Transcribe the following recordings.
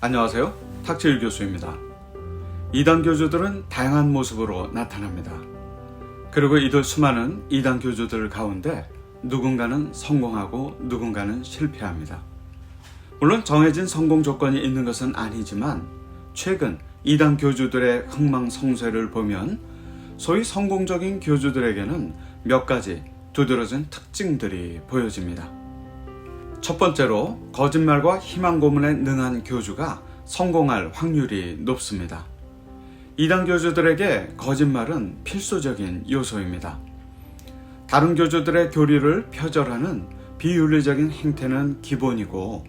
안녕하세요. 탁재일 교수입니다. 이단 교주들은 다양한 모습으로 나타납니다. 그리고 이들 수많은 이단 교주들 가운데 누군가는 성공하고 누군가는 실패합니다. 물론 정해진 성공 조건이 있는 것은 아니지만 최근 이단 교주들의 흥망성쇠를 보면 소위 성공적인 교주들에게는 몇 가지 두드러진 특징들이 보여집니다. 첫 번째로 거짓말과 희망 고문에 능한 교주가 성공할 확률이 높습니다. 이단 교주들에게 거짓말은 필수적인 요소입니다. 다른 교주들의 교리를 표절하는 비윤리적인 행태는 기본이고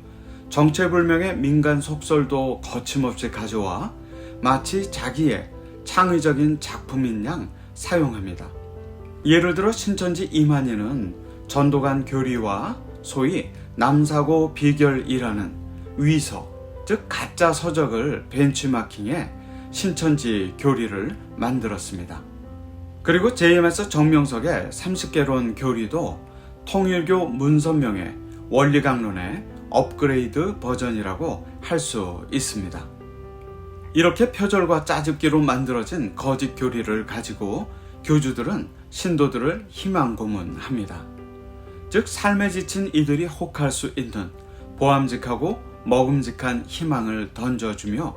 정체불명의 민간 속설도 거침없이 가져와 마치 자기의 창의적인 작품인 양 사용합니다. 예를 들어 신천지 이만희는 전도관 교리와 소위 남사고 비결이라는 위서, 즉 가짜 서적을 벤치마킹해 신천지 교리를 만들었습니다. 그리고 JMS 정명석의 30개론 교리도 통일교 문선명의 원리강론의 업그레이드 버전이라고 할 수 있습니다. 이렇게 표절과 짜집기로 만들어진 거짓 교리를 가지고 교주들은 신도들을 희망 고문합니다. 즉 삶에 지친 이들이 혹할 수 있는 보암직하고 먹음직한 희망을 던져주며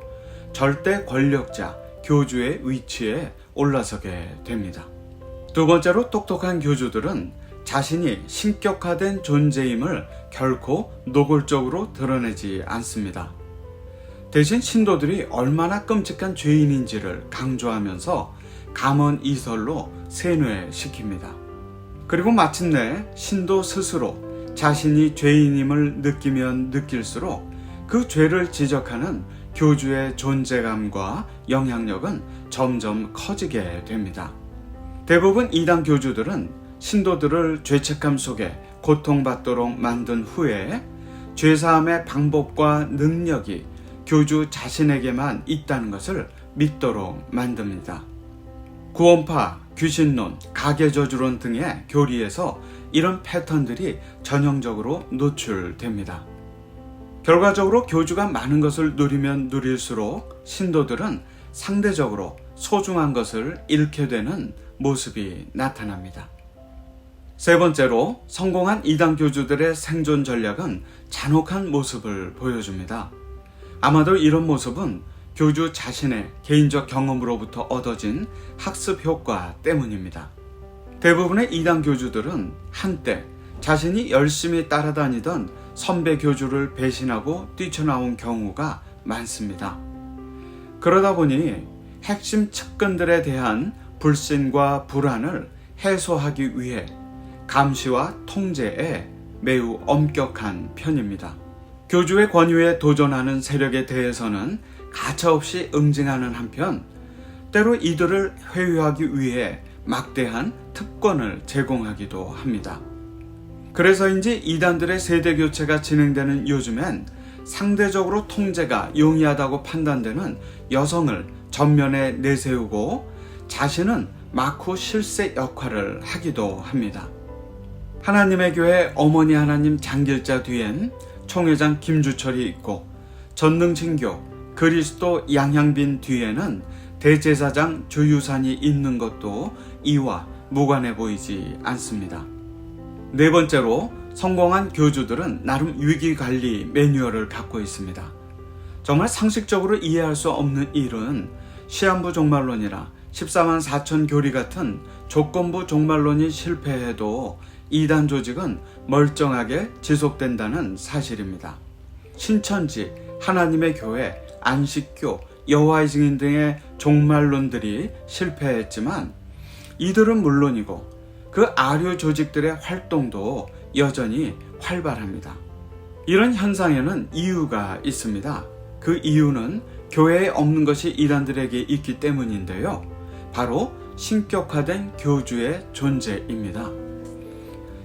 절대 권력자 교주의 위치에 올라서게 됩니다. 두 번째로 똑똑한 교주들은 자신이 신격화된 존재임을 결코 노골적으로 드러내지 않습니다. 대신 신도들이 얼마나 끔찍한 죄인인지를 강조하면서 감언이설로 세뇌시킵니다. 그리고 마침내 신도 스스로 자신이 죄인임을 느끼면 느낄수록 그 죄를 지적하는 교주의 존재감과 영향력은 점점 커지게 됩니다. 대부분 이단 교주들은 신도들을 죄책감 속에 고통받도록 만든 후에 죄사함의 방법과 능력이 교주 자신에게만 있다는 것을 믿도록 만듭니다. 구원파, 귀신론, 가계저주론 등의 교리에서 이런 패턴들이 전형적으로 노출됩니다. 결과적으로 교주가 많은 것을 누리면 누릴수록 신도들은 상대적으로 소중한 것을 잃게 되는 모습이 나타납니다. 세 번째로 성공한 이단 교주들의 생존 전략은 잔혹한 모습을 보여줍니다. 아마도 이런 모습은 교주 자신의 개인적 경험으로부터 얻어진 학습 효과 때문입니다. 대부분의 이단 교주들은 한때 자신이 열심히 따라다니던 선배 교주를 배신하고 뛰쳐나온 경우가 많습니다. 그러다 보니 핵심 측근들에 대한 불신과 불안을 해소하기 위해 감시와 통제에 매우 엄격한 편입니다. 교주의 권위에 도전하는 세력에 대해서는 가차없이 응징하는 한편 때로 이들을 회유하기 위해 막대한 특권을 제공하기도 합니다. 그래서인지 이단들의 세대 교체가 진행되는 요즘엔 상대적으로 통제가 용이하다고 판단되는 여성을 전면에 내세우고 자신은 마쿠 실세 역할을 하기도 합니다. 하나님의 교회 어머니 하나님 장길자 뒤엔 총회장 김주철이 있고 전능신교 그리스도 양향빈 뒤에는 대제사장 주유산이 있는 것도 이와 무관해 보이지 않습니다. 네 번째로 성공한 교주들은 나름 위기관리 매뉴얼을 갖고 있습니다. 정말 상식적으로 이해할 수 없는 일은 시한부 종말론이나 14만 4천 교리 같은 조건부 종말론이 실패해도 이단 조직은 멀쩡하게 지속된다는 사실입니다. 신천지, 하나님의 교회, 안식교, 여호와의 증인 등의 종말론들이 실패했지만 이들은 물론이고 그 아류 조직들의 활동도 여전히 활발합니다. 이런 현상에는 이유가 있습니다. 그 이유는 교회에 없는 것이 이단들에게 있기 때문인데요. 바로 신격화된 교주의 존재입니다.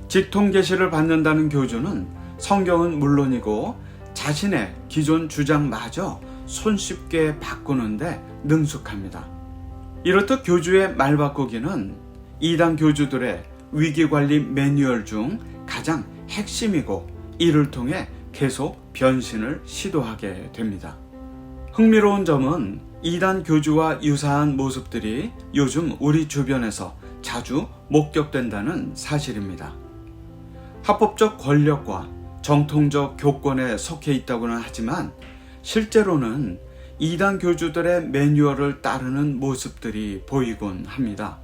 직통 계시를 받는다는 교주는 성경은 물론이고 자신의 기존 주장마저 손쉽게 바꾸는데 능숙합니다. 이렇듯 교주의 말 바꾸기는 이단 교주들의 위기관리 매뉴얼 중 가장 핵심이고 이를 통해 계속 변신을 시도하게 됩니다. 흥미로운 점은 이단 교주와 유사한 모습들이 요즘 우리 주변에서 자주 목격된다는 사실입니다. 합법적 권력과 정통적 교권에 속해 있다고는 하지만 실제로는 이단 교주들의 매뉴얼을 따르는 모습들이 보이곤 합니다.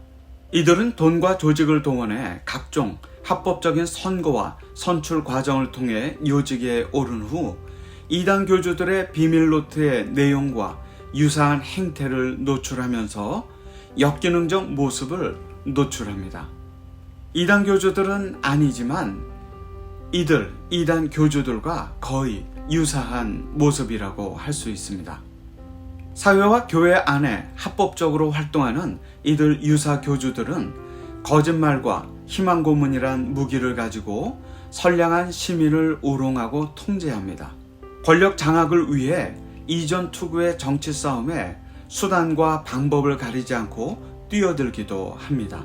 이들은 돈과 조직을 동원해 각종 합법적인 선거와 선출 과정을 통해 요직에 오른 후 이단 교주들의 비밀 노트의 내용과 유사한 행태를 노출하면서 역기능적 모습을 노출합니다. 이단 교주들은 아니지만 이단 교주들과 거의 유사한 모습이라고 할 수 있습니다. 사회와 교회 안에 합법적으로 활동하는 이들 유사 교주들은 거짓말과 희망 고문이란 무기를 가지고 선량한 시민을 우롱하고 통제합니다. 권력 장악을 위해 이전 투구의 정치 싸움에 수단과 방법을 가리지 않고 뛰어들기도 합니다.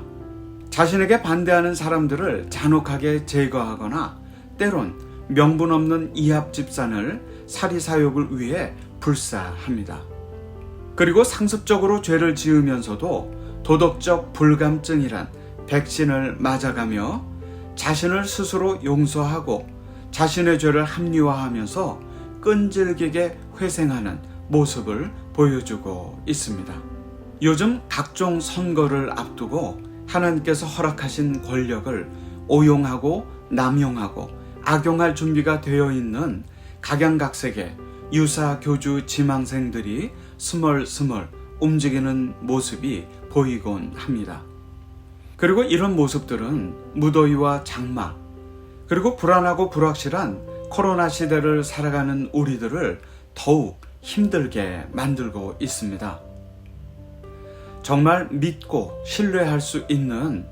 자신에게 반대하는 사람들을 잔혹하게 제거하거나 때론 명분 없는 이합 집산을 사리사욕을 위해 불사합니다. 그리고 상습적으로 죄를 지으면서도 도덕적 불감증이란 백신을 맞아가며 자신을 스스로 용서하고 자신의 죄를 합리화하면서 끈질기게 회생하는 모습을 보여주고 있습니다. 요즘 각종 선거를 앞두고 하나님께서 허락하신 권력을 오용하고 남용하고 악용할 준비가 되어 있는 각양각색의 유사 교주 지망생들이 스멀스멀 움직이는 모습이 보이곤 합니다. 그리고 이런 모습들은 무더위와 장마, 그리고 불안하고 불확실한 코로나 시대를 살아가는 우리들을 더욱 힘들게 만들고 있습니다. 정말 믿고 신뢰할 수 있는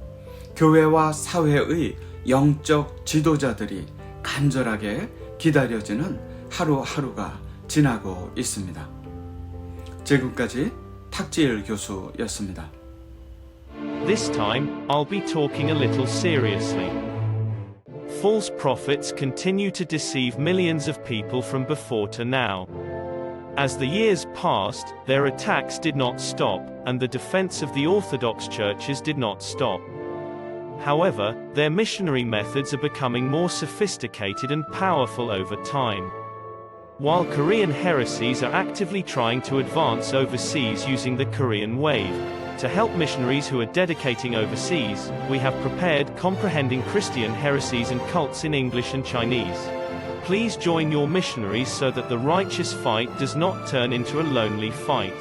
교회와 사회의 영적 지도자들이 간절하게 기다려지는 하루하루가 지나고 있습니다. 지금까지 탁지일 교수였습니다. This time, I'll be talking a little seriously. False prophets continue to deceive millions of people from before to now. As the years passed, their attacks did not stop, and the defense of the Orthodox churches did not stop. However, their missionary methods are becoming more sophisticated and powerful over time. While Korean heresies are actively trying to advance overseas using the Korean wave, to help missionaries who are dedicating overseas, we have prepared Comprehending Christian Heresies and Cults in English and Chinese. Please join your missionaries so that the righteous fight does not turn into a lonely fight.